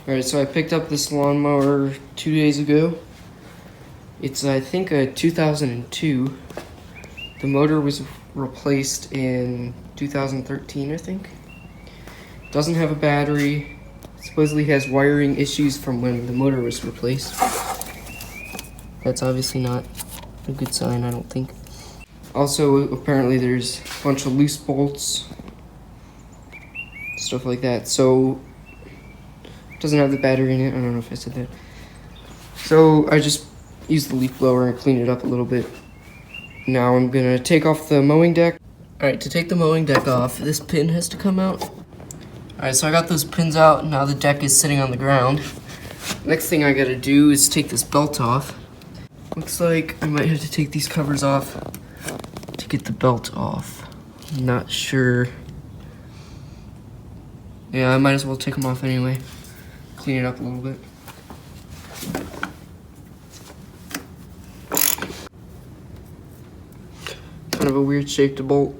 Alright, so I picked up this lawnmower 2 days ago. It's, I think, a 2002. The motor was replaced in 2013, I think. Doesn't have a battery. Supposedly has wiring issues from when the motor was replaced. That's obviously not a good sign, I don't think. Also, apparently there's a bunch of loose bolts, stuff like that. So, it doesn't have the battery in it. I don't know if I said that. So, I just used the leaf blower and cleaned it up a little bit. Now I'm gonna take off the mowing deck. Alright, to take the mowing deck off, this pin has to come out. Alright, so I got those pins out. Now the deck is sitting on the ground. Next thing I gotta do is take this belt off. Looks like I might have to take these covers off to get the belt off. I'm not sure. Yeah, I might as well take them off anyway. Clean it up a little bit. Kind of a weird shape to bolt.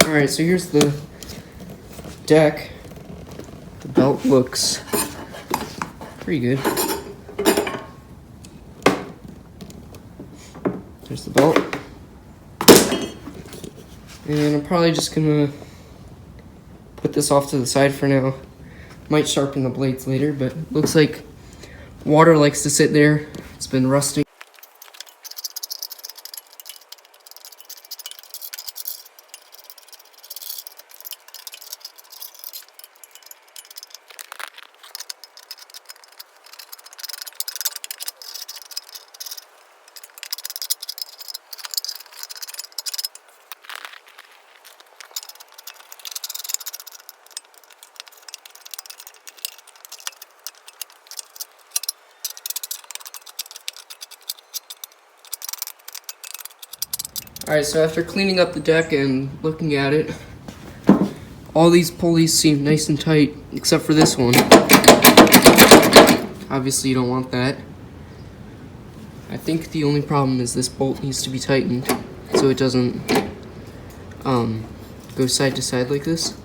Alright, so here's the deck. The belt looks pretty good. There's the belt. And I'm probably just gonna put this off to the side for now. Might sharpen the blades later, but looks like water likes to sit there. It's been rusting. Alright, so after cleaning up the deck and looking at it, all these pulleys seem nice and tight, except for this one. Obviously you don't want that. I think the only problem is this bolt needs to be tightened so it doesn't go side to side like this.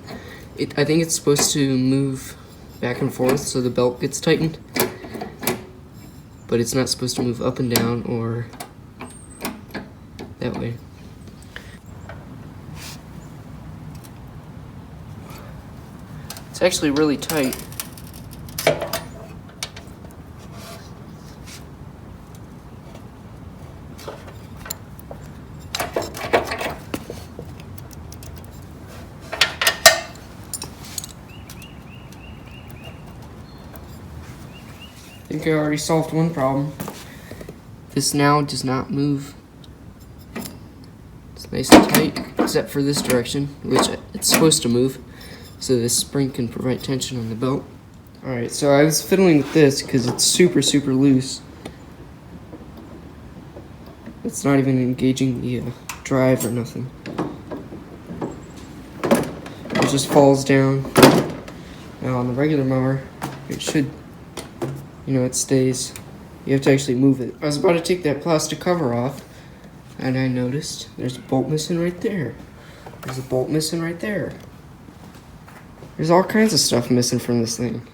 I think it's supposed to move back and forth so the belt gets tightened, but it's not supposed to move up and down or that way. It's actually really tight. I think I already solved one problem. This now does not move. It's nice and tight, except for this direction, which it's supposed to move, so this spring can provide tension on the belt. Alright, so I was fiddling with this because it's super loose. It's not even engaging the drive or nothing. It just falls down. Now on the regular mower, it should, it stays. You have to actually move it. I was about to take that plastic cover off, and I noticed there's a bolt missing right there. There's a bolt missing right there. There's all kinds of stuff missing from this thing.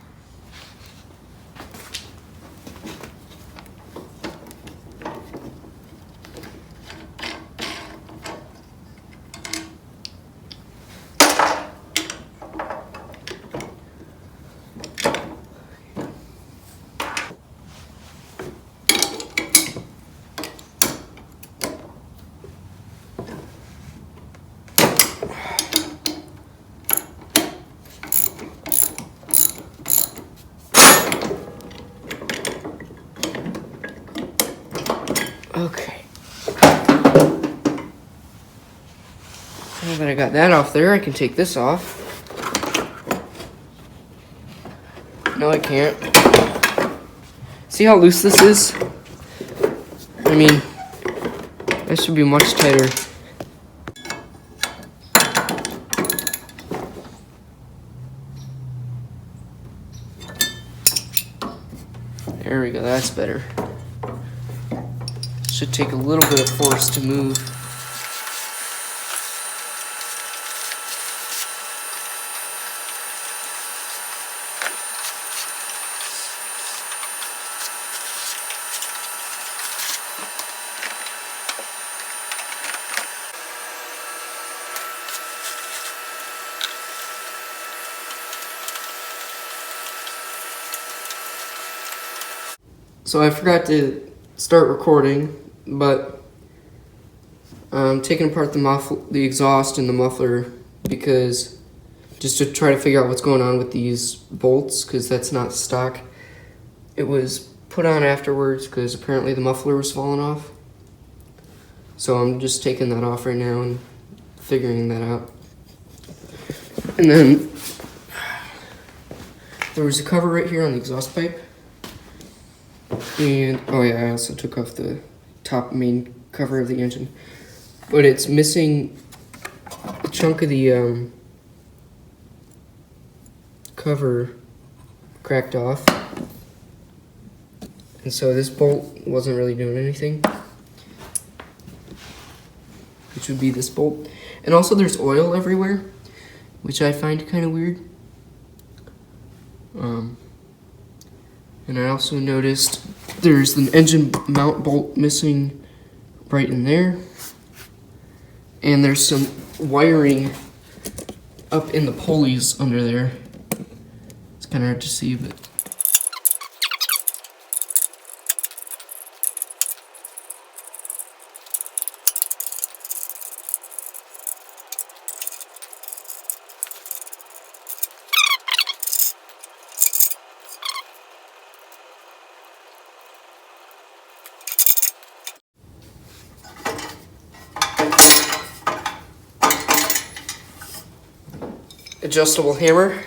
Okay. Now that I got that off there, I can take this off. No, I can't. See how loose this is? I mean, this should be much tighter. There we go, that's better. Should take a little bit of force to move. So I forgot to start recording, but I'm taking apart the exhaust and the muffler because just to try to figure out what's going on with these bolts, because that's not stock. It was put on afterwards because apparently the muffler was falling off. So I'm just taking that off right now and figuring that out. And then there was a cover right here on the exhaust pipe. And, oh yeah, I also took off the top main cover of the engine. But it's missing a chunk of the cover cracked off. And so this bolt wasn't really doing anything, which would be this bolt. And also there's oil everywhere, which I find kind of weird. And I also noticed there's an engine mount bolt missing right in there. And there's some wiring up in the pulleys under there. It's kind of hard to see, but... adjustable hammer.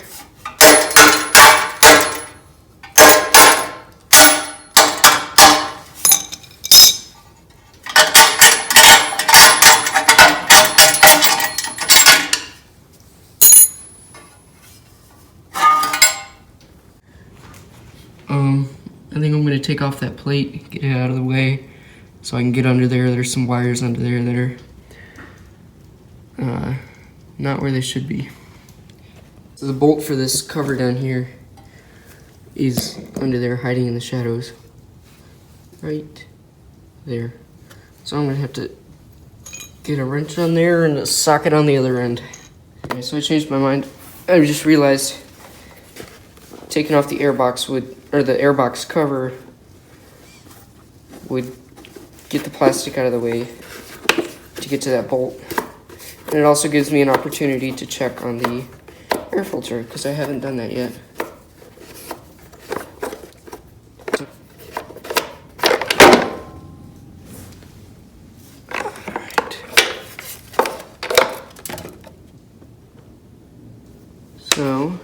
I think I'm going to take off that plate, get it out of the way so I can get under there. There's some wires under there that are not where they should be. So the bolt for this cover down here is under there, hiding in the shadows. Right there. So I'm gonna have to get a wrench on there and a socket on the other end. Okay, so I changed my mind. I just realized taking off the airbox or the airbox cover would get the plastic out of the way to get to that bolt. And it also gives me an opportunity to check on the air filter, because I haven't done that yet. Alright. So,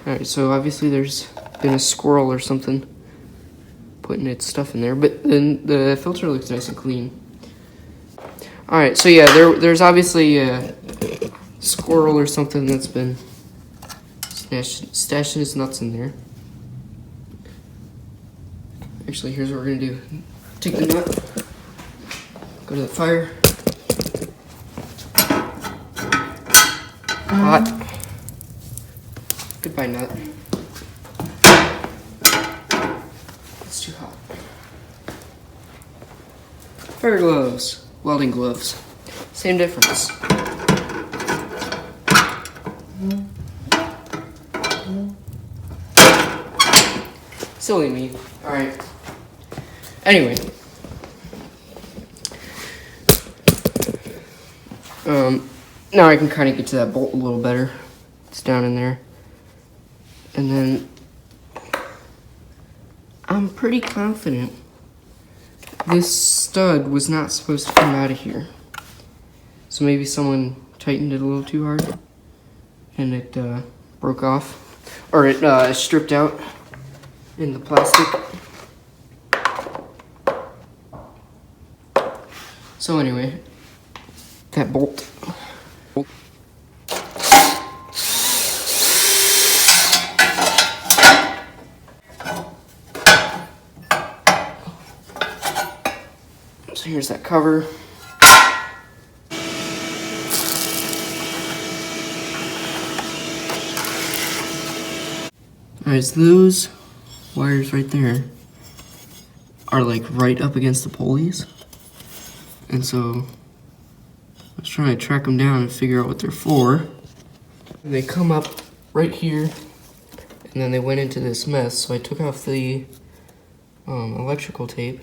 alright, so obviously there's been a squirrel or something putting its stuff in there, but then the filter looks nice and clean. Alright, so yeah, there's obviously a squirrel or something that's been stashing his nuts in there. Actually, here's what we're gonna do. Take the nut, go to the fire. Hot. Goodbye, nut. It's too hot. Fire gloves. Welding gloves. Same difference. Silly me. Alright. Anyway. Now I can kind of get to that bolt a little better. It's down in there. And then I'm pretty confident this stud was not supposed to come out of here. So maybe someone tightened it a little too hard and it broke off. Or it stripped out in the plastic. So anyway, that bolt. So here's that cover. Alright, so those wires right there are like right up against the pulleys. And so I was trying to track them down and figure out what they're for. They come up right here and then they went into this mess. So I took off the electrical tape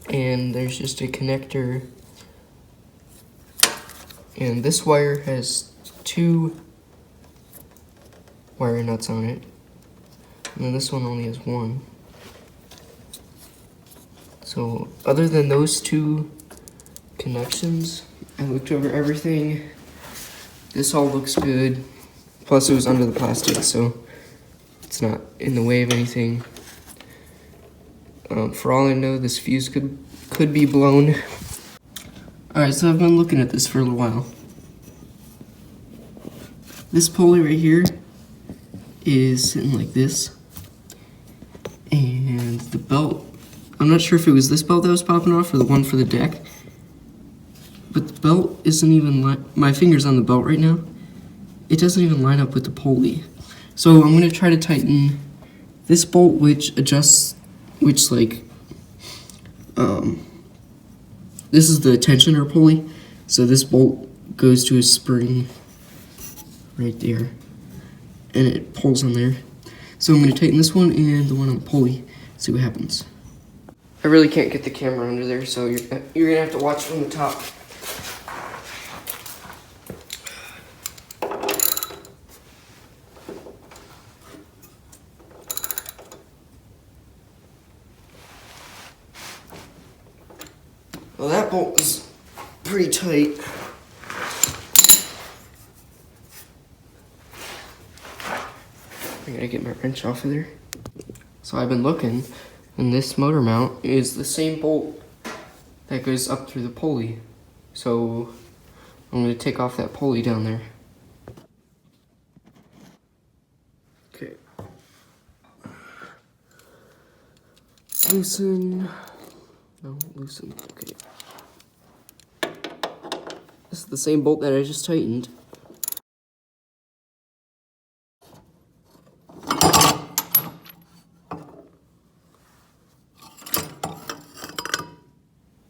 and there's just a connector. And this wire has 2 wire nuts on it. And then this one only has 1. So other than those 2 connections, I looked over everything. This all looks good. Plus it was under the plastic, so it's not in the way of anything. For all I know, this fuse could be blown. Alright, so I've been looking at this for a little while. This pulley right here is sitting like this. And the belt, I'm not sure if it was this belt that was popping off or the one for the deck. But the belt isn't even, my finger's on the belt right now. It doesn't even line up with the pulley. So I'm gonna try to tighten this bolt, which adjusts, this is the tensioner pulley. So this bolt goes to a spring right there. And it pulls on there. So I'm gonna tighten this one and the one on the pulley, see what happens. I really can't get the camera under there, so you're gonna have to watch from the top. Well, that bolt is pretty tight. I gotta get my wrench off of there. So I've been looking, and this motor mount is the same bolt that goes up through the pulley. So I'm gonna take off that pulley down there. Okay. Loosen. No, loosen. Okay. This is the same bolt that I just tightened.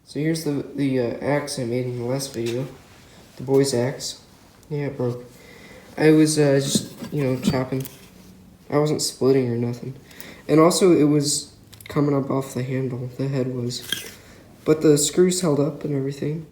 So here's the axe I made in the last video, the boy's axe. Yeah, it broke. I was just, chopping. I wasn't splitting or nothing. And also it was coming up off the handle, the head was. But the screws held up and everything.